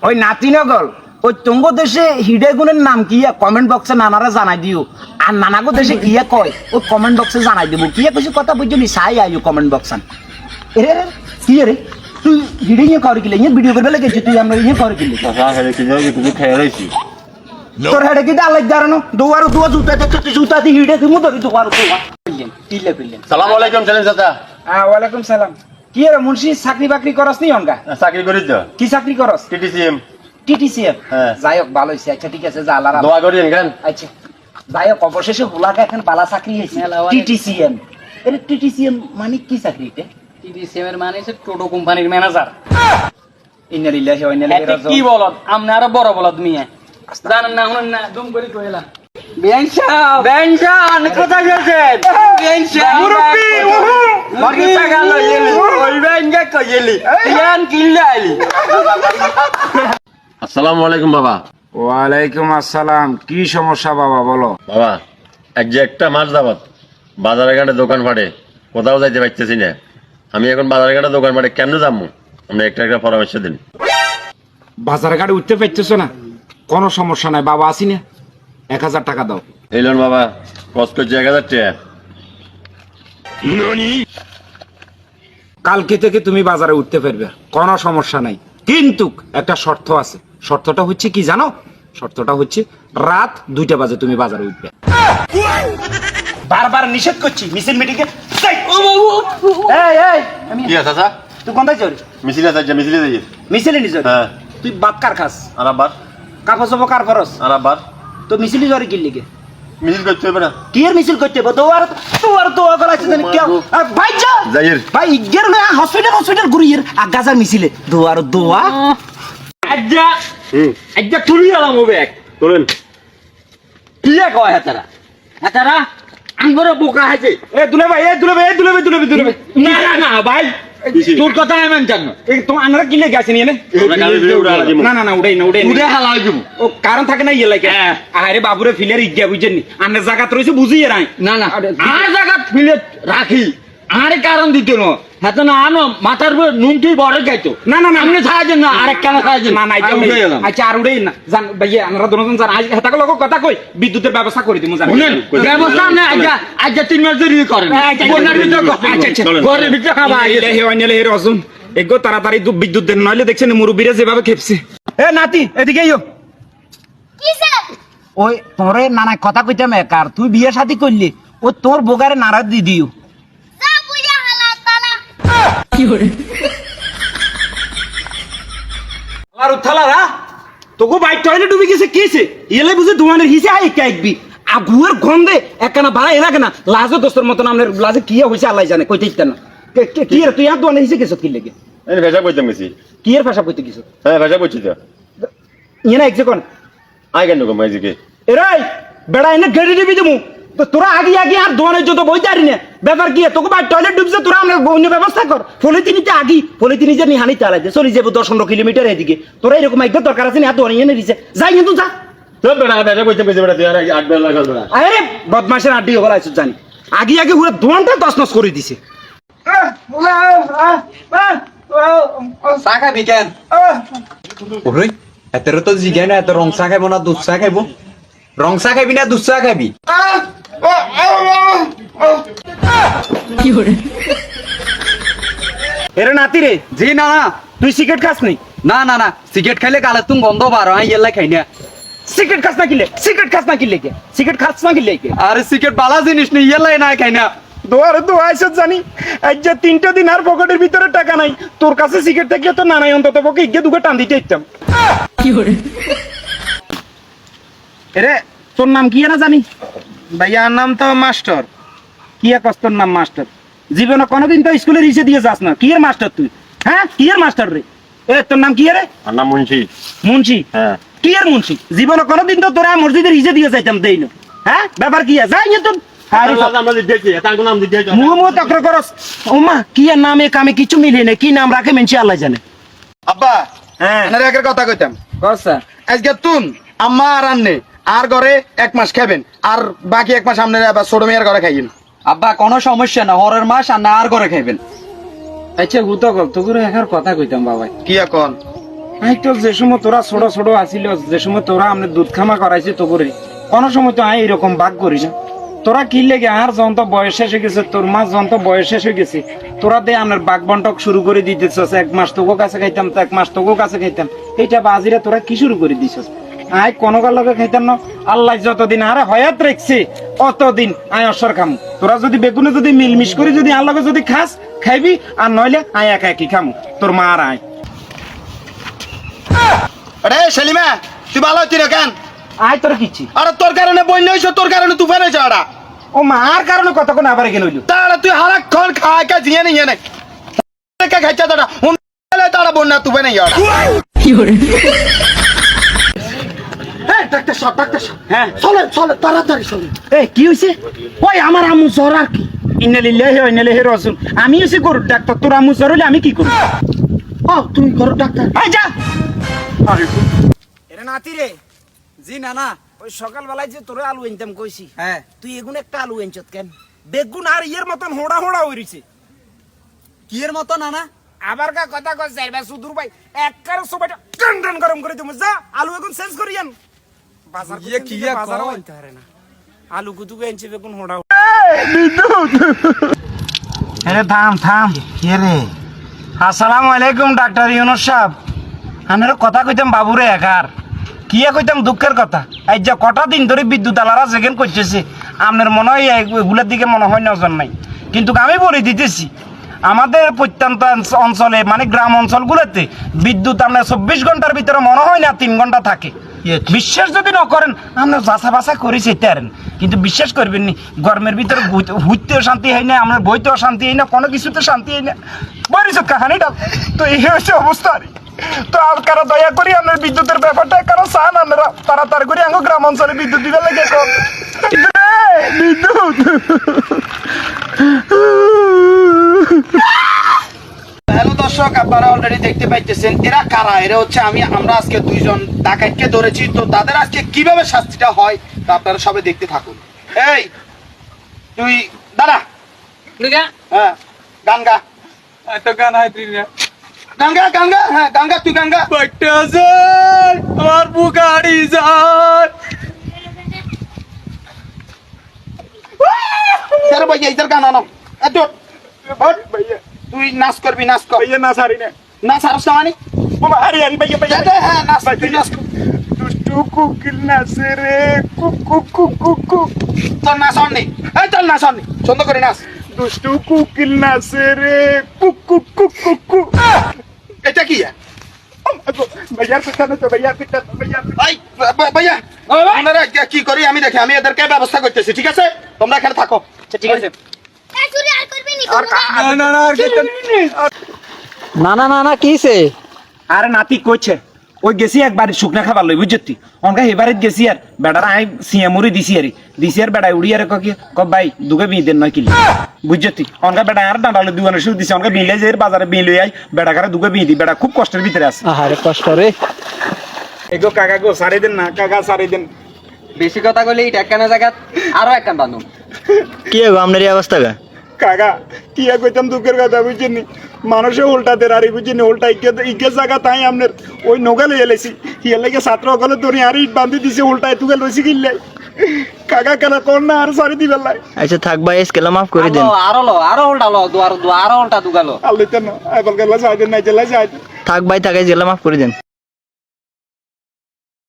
ওই নাতি নগল ওই তুঙ্গ দেশে হিডে গুণের নাম কি কমেন্ট বক্সে নানারা জানাই দিও আর নানাগো দেশে কি কয় ওই কমেন্ট বক্সে জানাই দিব কি কিছু কথা বুঝলি সাই আইও কমেন্ট বক্সান এরে কি রে তুই হিডে নিয়ে করে কিলে নিয়ে ভিডিও করবে লেগেছি তুই আমরা নিয়ে করে কিলে তুমি খেয়ে রয়েছি তোর হেডে কি ডাল জানো দুয়ারো দুয়া জুতা তুই জুতা দি হিডে তুমি ধরি দুয়ারো দুয়া পিলে পিলে সালাম আলাইকুম চ্যানেল চাচা। হ্যাঁ ওয়ালাইকুম সালাম কি রে মুন্সি চাকরি বাকরি করস নি অনকা চাকরি করি তো কি চাকরি করস টিটিসিএম। টিটিসিএফ হ্যাঁ। যাই হোক ভালো হয়েছে আচ্ছা ঠিক আছে যা আল্লাহ দোয়া করি কেন আচ্ছা যাই হোক অবশেষে হুলাকে এখন বালা চাকরি হয়েছে টিটিসিএম এর টিটিসিএম মানে কি চাকরি এটা টিটিসিএম এর মানে হচ্ছে টোটো কোম্পানির ম্যানেজার। ইন্নালিল্লাহি ওয়া ইন্না ইলাইহি রাজিউন কি বলত আপনি আরো বড় বলত মিয়া জানেন না শুনেন না দুম করে কইলাম বেনশান কোথায় গেছেন বেনশান মুরব্বি মুরগি ছাগল লইলি ওই বেনগা কইলি ইয়ান কিল্লাইলি। আসসালামু আলাইকুম বাবা। ওয়ালাইকুম আসসালাম কি সমস্যা বাবা বলো বাবা একটা মাস যাবত বাজারে ঘাটে দোকান ফাটে কোথাও যাইতে পারতেছি না। আমি এখন বাজারে ঘাটে দোকান ফাটে কেন যাবো আপনি একটা পরামর্শ দিন। বাজারে গাড়ি উঠতে পারতেছো না কোনো সমস্যা নাই বাবা আসি না 1000 টাকা দাও এলেন বাবা কষ্ট করছে 1000 টাকা। কালকে থেকে তুমি বাজারে উঠতে পারবে কোনো সমস্যা নাই কিন্তু একটা শর্ত আছে শর্তটা হচ্ছে কি জানো শর্তটা হচ্ছে রাত 2টা বাজে তুমি বাজারে উঠবে বারবার নিষেধ করছি মিছিল মিটিংয়ে এই এই আমি কি আছে চাচা? তুই কোনটায় চল মিছিলে যাই মিছিলে যাই। মিছিলে নিছ হ্যাঁ। তুই বাদ কার খাস আর আবার কাপড় চোপড় কার খরচ আর আবার তো মিছিলি জরে কি লিগে মিছিল করতে হবে না। কি এর মিছিল করতে হবে তোর গলাইছে জানি কেউ আর ভাই যা যাইয়ের ভাই ইগের না হসপিটাল ঘুরিয়ে আর গাজার মিছিলে দোয়া আজ্জা আজ্জা তুলি আলাম ওবে তোলেন। কি কয় হাতারা হাতারা আঙ্গরে বোকা আছে এ দুলে ভাই না না না ভাই তোর কথা আমি জানো এই তো আনারা কিলে গেছে নিয়ে আমরা গাড়ি দিয়ে উড়া লাগি না উড়াই উড়ে হালাই দিব ও কারণ থাকে না ইয়ে লাগে আরে বাবুরে ফিলের ইজ্ঞা বুঝেননি আন্নের জায়গা রয়েছে বুঝিয়ে রাই না না আর জায়গা ফিলে রাখি আর কারণ দিত না হাতে না আনো মাথার উপর নুন তুই বড় খাইতো না আপনি সাহায্য না আরেক কেন সাহায্য না না উঠে গেলাম আচ্ছা আর উড়াই না জান ভাইয়া আমরা দুজন জান আজ হেতাকে লোক কথা কই বিদ্যুতের ব্যবস্থা করে দিমু জান শুনেন ব্যবস্থা না আজ্জা আজ্জা 3 মাস ধরে করেন বন্যার ভিতর আচ্ছা ঘরের ভিতর খাবা ইলাহি ওয়া ইন্না ইলাইহি রাজিউন এগো তাড়াতাড়ি বিদ্যুৎ দেন নইলে দেখছেন মুরব্বিরা যেভাবে খেপছে এ নাতি এদিকে আইও কিসে ওই তোরে নানা কথা কইতাম একার তুই বিয়ে শাদী করলি ও তোর বোগারে নারাজ দি দিও যা বুঝা হালা তালা আর উঠালারা তোকে বাইক টয়লেট ডুবে গেছে কিছে এলে বুঝে দুয়ানের হিসে আই কাইবি আগুয়ের গন্ধে একখানা ভাড়া এলাকে না লাজো দোস্তর মতন আমনের লাজে কি হইছে আল্লাহ জানে কইতে ইচ্ছা না কি রে তুই আর দুয়ানের হিসে গেছ কি লাগে এই ভেজা কইতাম গেছি। কি এর ভাষা কইতে গেছ হ্যাঁ ভেজা কইছি তো ইয়ে না একজে কোন আই কেন কম আইজিকে এরাই বেড়া এনে গেড়ি দিবি দিমু তো তোরা আগে আর দোয়ানের যত বইতে আরি না ব্যাপার কি তোকে বাইক টয়লেট ডুবছে তোরা আমরা অন্য ব্যবস্থা কর পলিথিনিতে পলিথিনি যে নিহানি চালাইতে চলে যাবো 10-15 কিলোমিটার এদিকে তোরা এরকম একদম দরকার আছে না দোয়ান এনে দিছে যাই কিন্তু যা তোর বেড়া ভেজা কইতাম গেছি বেড়া তুই আর 8 বেলা লাগাল বেড়া। আরে বদমাশের আড্ডি হবো আইসু জানি আগে পুরো দোয়ানটা তছনছ করে দিছে চা খাবি কেন ওরে এতের তো জিগাই না এত রং চা খাইব না দুধ চা খাইব রং চা খাইবি না দুধ চা খাবি এরে নাতি রে জি না না তুই সিগারেট খাস নি না না না সিগারেট খাইলে গালে তুমি গন্ধ বার হয় এলাই খাই না সিগারেট খাস না কিলে সিগারেট খাস না কিলে আরে সিগারেট বালা জিনিস নেই এলাই না খাই না দোয়া আইসত জানি আজ যে 3টা দিন আর পকেটের ভিতরে টাকা নাই তোর কাছে সিগারেট থাকলে তো নানাই অন্তত পক্ষে ইগে দুটো টান দিতে ইচ্ছাম এরে তোর নাম কি না জানি ভাইয়ার নাম তো মাস্টার কি কস তোর নাম মাস্টার জীবনে কোনোদিন তো স্কুলে রিসে দিয়ে যাস না কি এর মাস্টার তুই হ্যাঁ কি এর মাস্টার রে এ তোর নাম কি রে আর নাম মুন্সি। মুন্সি হ্যাঁ কি এর মুন্সি জীবনে কোনোদিন তো তোরা মসজিদে রিসে দিয়ে যাইতাম দেই না হ্যাঁ ব্যাপার কি যাই না তোর আমরা দিতেছি তার নাম দিতেছি মুহ তক্র করস ওমা কি এর নামে কামে কিছু মিলে না কি নাম রাখে মেনছি আল্লাহ জানে আব্বা হ্যাঁ এনারে একের কথা কইতাম কসা আজকে তুন আম্মা আর আন্নে আর ঘরে 1 মাস খাবেন আর বাকি 1 মাস আপনারা আবার ছোট মেয়ের ঘরে খাইয়েন আব্বা কোনো সমস্যা না হরের মাস আর না আর ঘরে খাইবেন আচ্ছা গুতো কর তো করে একার কথা কইতাম বাবা কি এখন আই তো যে সময় তোরা ছোট ছোট আসিল, যে সময় তোরা আমরা দুধ খামা করাইছি তো করে কোনো সময় তো আই এরকম ভাগ করি না। তোরা কি লেগে আর যন্ত বয়স শেষ হয়ে গেছে, তোর মা যন্ত বয়স শেষ হয়ে গেছে, তোরা দে আমার বাঘ বন্টক শুরু করে দিতেছস। 1 মাস তোকে কাছে খাইতাম, তো 1 মাস তোকে কাছে খাইতাম, এইটা বাজিরা তোরা কি শুরু করে দিছস? আই কোনো কার লগে খাইতাম না। আল্লাহ যতদিন আরে হয়াত রাখছে অতদিন আই অসর খামু। তোরা যদি বেগুনে যদি মিলমিশ করে যদি আল্লাহকে যদি খাস খাইবি, আর নইলে আই একা একই খামু, তোর মা আর আয়। আরে সেলিমা, তুই ভালো হচ্ছি না কেন? আয় তোর কিচ্ছি আরে তোর কারণে বন্যা হয়েছে, তোর কারণে তুফান হয়েছে। আড়া ও মার কারণে কতক্ষণ আবার গেল তাহলে তুই হারাক্ষণ খায় কা জিয়ে নিয়ে নে খাইছা তারা তারা বন্যা তুফান নেই। আড়া ডাক্তার সাহেব, ডাক্তার সাহেব, হ্যাঁ চলে চলে তাড়াতাড়ি চলে। এই কি হইছে? ওই আমার আম্মু জ্বর আর কি। ইন্নালিল্লাহি ওয়া ইন্না ইলাইহি রাজিউন। আমি হইছি গরুর ডাক্তার, তোর আম্মু জ্বর হলে আমি কি করব? ও তুমি করো ডাক্তার। আই যা। আরে এরে নাতি রে, জি নানা। ওই সকালবেলায় যে তোরে আলু আনতাম কইছি, হ্যাঁ তুই এগুন একটা আলু আনছত কেন? বেগুন আর ইয়ের মতন হোড়া হোড়া হইছে। কি এর মতো নানা? আবার কা কথা কই যাইবা সুদূর ভাই, একবার সবাইটা টান গরম করে দিমু। যা আলু এখন চেঞ্জ করিয়ান। বাজার ইয়ে কি ইয়া বাজার কয়? আনতে পারে না। আলু কুতু আনছি বেগুন হোড়া। আরে থাম থাম। কে রে? আসসালামু আলাইকুম ডাক্তার ইউনুস সাহেব। আমরা কথা কইতাম বাবুরে একার কিয়া কইতাম দুঃখের কথা। এই যে কটা দিন ধরে বিদ্যুৎ আলারা যেখান করতেছে, আপনার মনে হয় এগুলোর দিকে মনে হয় নজর নাই, কিন্তু আমি বলে দিতেছি আমাদের প্রত্যন্ত অঞ্চলে মানে গ্রাম অঞ্চলগুলোতে বিদ্যুৎ আমরা 24 ঘন্টার ভিতরে মনে হয় না 3 ঘন্টা থাকে। বিশ্বাস যদি না করেন আমরা যাচা বাছা করি সেটা আরেন, কিন্তু বিশ্বাস করবেন নি গরমের ভিতরে ঘুরতেও শান্তি হয় না, আমরা বইতেও শান্তি হয় না, কোনো কিছুতে শান্তি হয় না। বলিস কাহানিটা তো এই হচ্ছে অবস্থা। তো আপনারা দয়া করি আপনার বিদ্যুতের ব্যাপারটা কারণ চান আপনারা তাড়াতাড়ি করে আমার গ্রাম অঞ্চলে বিদ্যুৎ দিতে লেগে বিদ্যুৎ। হ্যালো দর্শক, আপনারা অলরেডি দেখতে পাইতেছেন এরা কারা। এরা হচ্ছে আমরা আজকে 2 জন ডাকাতকে ধরেছি, তো তাদের আজকে কিভাবে শাস্তিটা হয় তা আপনারা সবাই দেখতে থাকুন। এই তুই দাঁড়া, হ্যাঁ গান গা। এত গান হয় তুই না। গান গা, গান গা, হ্যাঁ গান গা, তুই গান গা। বাইকটা যায় আমার বুগাড়ি যায়। আরে ভাইয়া ইধার গান আনো। এত হট ভাইয়া, তুই নাচ করবি, নাচ কর। ভাইয়া না সারি না নাচ আরস না মানে বাবা হারি হারি ভাইয়া ভাইয়া দে, হ্যাঁ নাচ, তুই নাচ কর। দুষ্টু কুকিল নাচে রে কুকু কুকু কুকু। তোর নাচ অন নেই, এই তোর নাচ অন নেই, সুন্দর করে নাচ। দুষ্টু কুকিল নাচে রে কুকু কুকু কুকু। এটা কি? ভাইয়ার পিছনে তো ভাইয়ার পিছনে ভাইয়ার এই ভাইয়া, আপনারা কি করি আমি দেখি, আমি এদেরকে ব্যবস্থা করতেছি, ঠিক আছে? তোমরা এখানে থাকো। ঠিক আছে। এই চুরি আর করবি নি আর না না না না না না কিছে? আরে নাতি কইছে ওই গেছি একবার শুকনা খাবার লই বুঝছি অনকা এবারে গেছি আর বেড়ারা আই সিয়ামুরি দিছি আর বেড়া উড়ি আর ক ভাই দুগে বি দেন নয় কিলি বুঝছি অনকা বেড়া আর ডাঁডালে দুয়ানে শুরু দিছে অনকা বিলে যে বাজারে বি লই আই বেড়া কারে দুগে বি দি বেড়া খুব কষ্টের ভিতরে আছে। আরে কষ্ট রে। এগো কাকা গো সারি দেন না, কাকা সারি দেন। বেশি কথা কইলে এই টাকানা জায়গা আরো একখান বান্ধব। কি হবে আপনার এই অবস্থা গা? কাকা কি কইতাম দুঃখের কথা বুঝছেন, মানুষে উল্টাতে রারি বুঝছেন, উল্টা ইকে জায়গা তাই আপনার ওই নৌকা লইয়া লাইছি হিয়ার লাগে ছাত্র সকলে ধরে আর ইট বান্ধি দিছে উল্টায় তুগে লইছি কিনলে কাকা কেনা কর না আর সারি দিবেন লাই। আচ্ছা থাক ভাই স্কেল মাফ করে দেন। আরো উল্টা লো দুয়ার আরো উল্টা দুগালো। আল্লাহ তো না এবার গেলা যাই দেন নাই জেলা যাই। থাক ভাই থাকাই জেলা মাফ করে দেন।